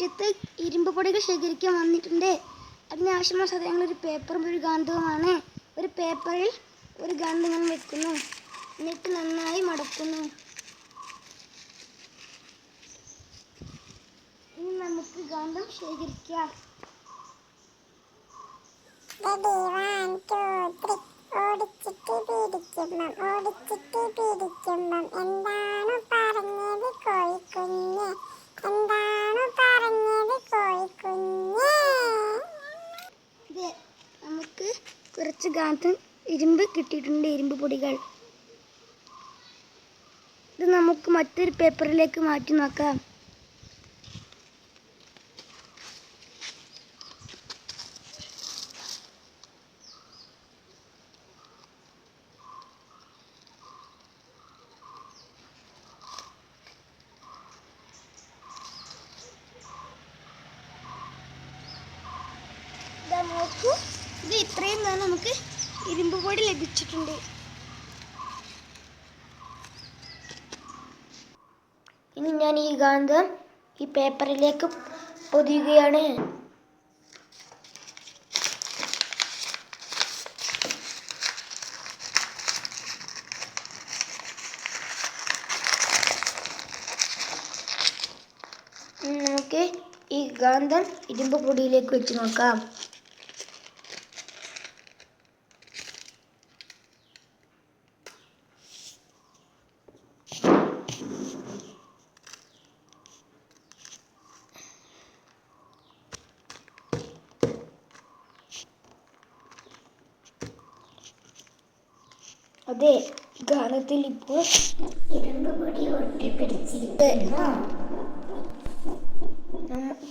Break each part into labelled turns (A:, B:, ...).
A: മുറ്റത്ത് ഇരുമ്പ് പൊടികൾ ശേഖരിക്കാൻ വന്നിട്ടുണ്ട്. അതിനാവശ്യമായ സാധനങ്ങൾ ഒരു പേപ്പറും ഒരു ഗാന്ധവുമാണ്. ഒരു പേപ്പറിൽ ഒരു ഗാന്ധം ഞാൻ വെക്കുന്നു, എന്നിട്ട് നന്നായി മടക്കുന്നു. ഇനി നമുക്ക് ഗാന്ധം ശേഖരിക്കാം.
B: ഓടിച്ചിട്ട് പിടിക്കുമ്പം എന്താണ് പറഞ്ഞത് കോഴിക്കുഞ്ഞ്? എന്താണ് പറഞ്ഞത് കോഴിക്കുഞ്ഞ്?
A: നമുക്ക് കുറച്ച് ഗാന്ധം ഇരുമ്പ് കിട്ടിയിട്ടുണ്ട്, ഇരുമ്പ് പൊടികൾ. ഇത് നമുക്ക് മറ്റൊരു പേപ്പറിലേക്ക് മാറ്റി നോക്കാം. നോക്കൂ, ഇത് ഇത്രയും നമുക്ക് ഇരുമ്പ് പൊടി ലഭിച്ചിട്ടുണ്ട്. ഇനി ഞാൻ ഈ ഗാന്ധം ഈ പേപ്പറിലേക്ക് പൊതിയുകയാണ്. നമുക്ക് ഈ ഗാന്ധം ഇരുമ്പ് പൊടിയിലേക്ക് വെച്ച് നോക്കാം. അതെ, ഗാന്ധത്തിൽ ഇപ്പോൾ
B: ഇരുമ്പ് പൊടി ഒട്ടിപ്പിടിച്ചിരിക്കുന്നു.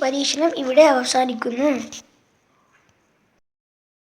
A: പരീക്ഷണം ഇവിടെ അവസാനിക്കുന്നു.